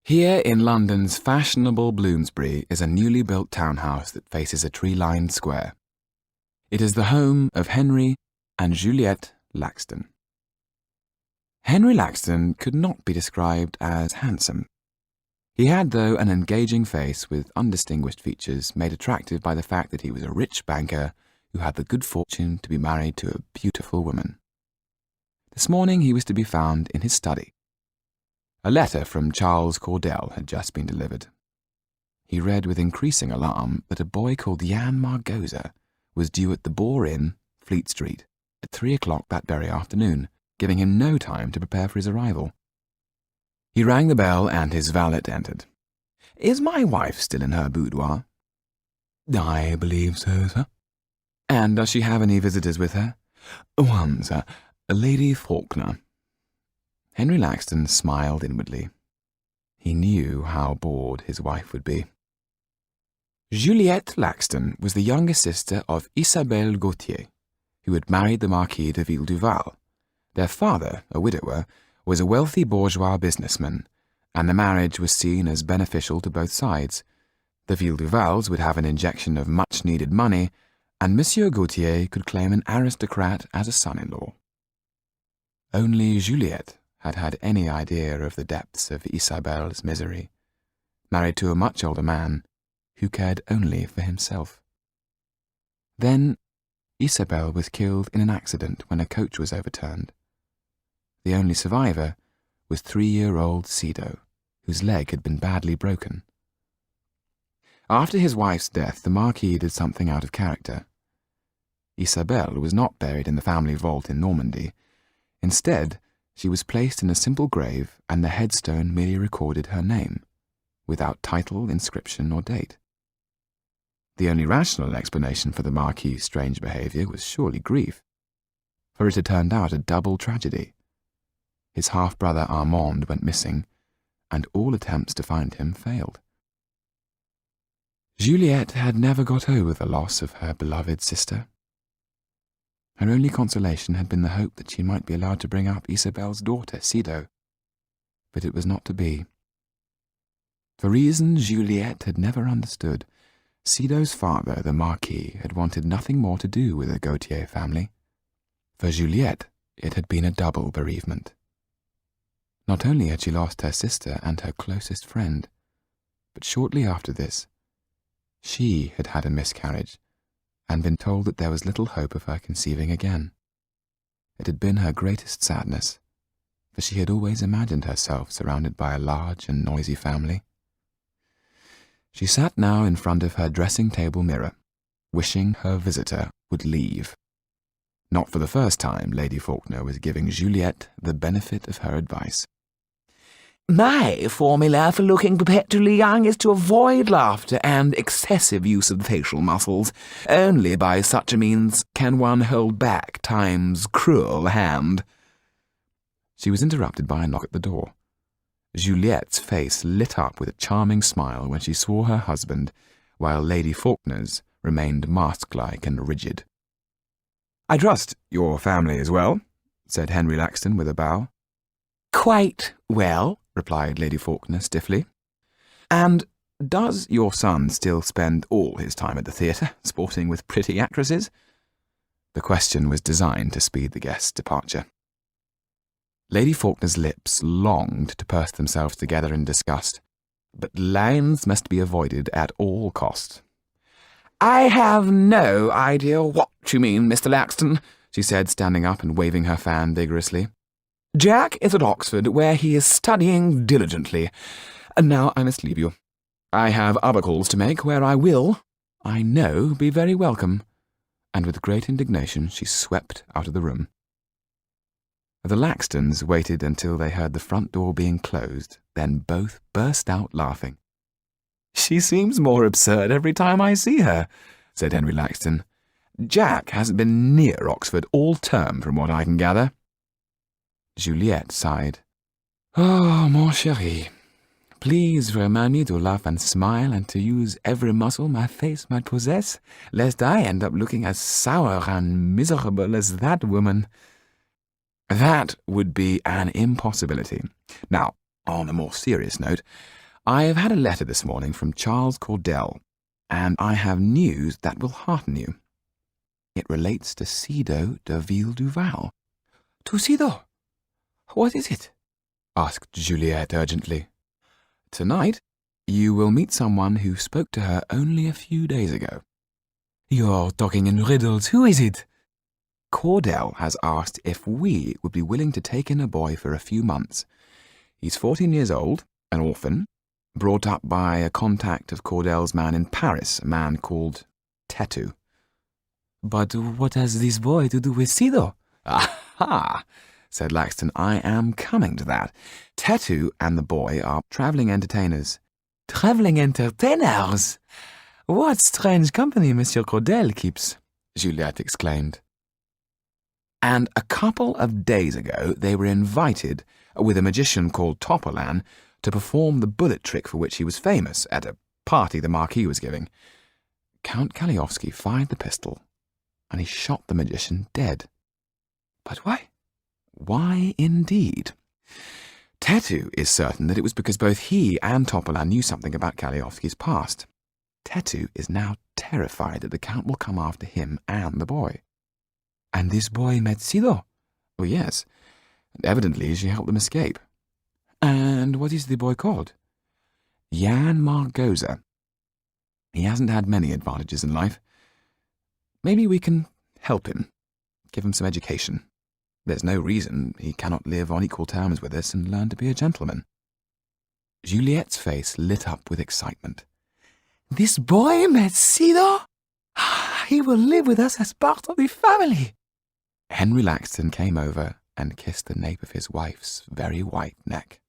Here in London's fashionable Bloomsbury is a newly built townhouse that faces a tree-lined square. It is the home of Henry and Juliette Lackston. Henry Lackston could not be described as handsome. He had, though, an engaging face with undistinguished features made attractive by the fact that he was a rich banker who had the good fortune to be married to a beautiful woman. This morning he was to be found in his study. A letter from Charles Cordell had just been delivered. He read with increasing alarm that a boy called Jan Margoza was due at the Boar Inn, Fleet Street, at 3 o'clock that very afternoon, giving him no time to prepare for his arrival. He rang the bell and his valet entered. "Is my wife still in her boudoir?" "I believe so, sir." "And does she have any visitors with her?" "One, sir, Lady Faulkner." Henry Lackston smiled inwardly. He knew how bored his wife would be. Juliette Lackston was the younger sister of Isabelle Gautier, who had married the Marquis de Villeduval. Their father, a widower, was a wealthy bourgeois businessman, and the marriage was seen as beneficial to both sides. The Villeduvals would have an injection of much-needed money, and Monsieur Gautier could claim an aristocrat as a son-in-law. Only Juliette had had any idea of the depths of Isabelle's misery, married to a much older man who cared only for himself. Then Isabelle was killed in an accident when a coach was overturned. The only survivor was 3-year-old Sido, whose leg had been badly broken. After his wife's death, the Marquis did something out of character. Isabelle was not buried in the family vault in Normandy. Instead, she was placed in a simple grave, and the headstone merely recorded her name, without title, inscription, or date. The only rational explanation for the Marquis's strange behaviour was surely grief, for it had turned out a double tragedy. His half-brother Armand went missing, and all attempts to find him failed. Juliette had never got over the loss of her beloved sister. Her only consolation had been the hope that she might be allowed to bring up Isabelle's daughter, Sido. But it was not to be. For reasons Juliette had never understood, Sido's father, the Marquis, had wanted nothing more to do with the Gautier family. For Juliette, it had been a double bereavement. Not only had she lost her sister and her closest friend, but shortly after this, she had had a miscarriage, and been told that there was little hope of her conceiving again. It had been her greatest sadness, for she had always imagined herself surrounded by a large and noisy family. She sat now in front of her dressing-table mirror, wishing her visitor would leave. Not for the first time, Lady Faulkner was giving Juliette the benefit of her advice. "My formula for looking perpetually young is to avoid laughter and excessive use of the facial muscles. Only by such a means can one hold back time's cruel hand." She was interrupted by a knock at the door. Juliette's face lit up with a charming smile when she saw her husband, while Lady Faulkner's remained mask-like and rigid. "I trust your family is well," said Henry Lackston with a bow. "Quite well," replied Lady Faulkner stiffly. "And does your son still spend all his time at the theatre, sporting with pretty actresses?" The question was designed to speed the guest's departure. Lady Faulkner's lips longed to purse themselves together in disgust, but lines must be avoided at all costs. "I have no idea what you mean, Mr. Lackston," she said, standing up and waving her fan vigorously. "Jack is at Oxford, where he is studying diligently. And now I must leave you. I have other calls to make, where I will, I know, be very welcome." And with great indignation she swept out of the room. The Lackstons waited until they heard the front door being closed, then both burst out laughing. "She seems more absurd every time I see her," said Henry Lackston. "Jack hasn't been near Oxford all term, from what I can gather." Juliette sighed. "Oh, mon chéri, please remind me to laugh and smile and to use every muscle my face might possess, lest I end up looking as sour and miserable as that woman." "That would be an impossibility. Now, On a more serious note, I have had a letter this morning from Charles Cordell, and I have news that will hearten you. It relates to Cido de Villeduval. To Cido? What is it? Asked Juliet urgently. Tonight, you will meet someone who spoke to her only a few days ago. You're talking in riddles. Who is it? Cordell has asked if we would be willing to take in a boy for a few months. He's 14 years old, an orphan, brought up by a contact of Cordell's man in Paris, a man called Tetu. But what has this boy to do with Cido? Aha! Said Laxton. I am coming to that. Tetu and the boy are travelling entertainers. Travelling entertainers? What strange company Monsieur Cordell keeps, Juliet exclaimed. And a couple of days ago they were invited, with a magician called Topolan, to perform the bullet trick for which he was famous at a party the Marquis was giving. Count Kaliowski fired the pistol, and he shot the magician dead. But why? Why indeed? Tetu is certain that it was because both he and Topolan knew something about Kaliowski's past. Tetu is now terrified that the Count will come after him and the boy. And this boy met Cido? Oh, yes. And evidently she helped them escape. And what is the boy called? Jan Margoza. He hasn't had many advantages in life. Maybe we can help him, give him some education. There's no reason he cannot live on equal terms with us and learn to be a gentleman. Juliet's face lit up with excitement. This boy met Cido? He will live with us as part of the family. Henry Laxton came over and kissed the nape of his wife's very white neck.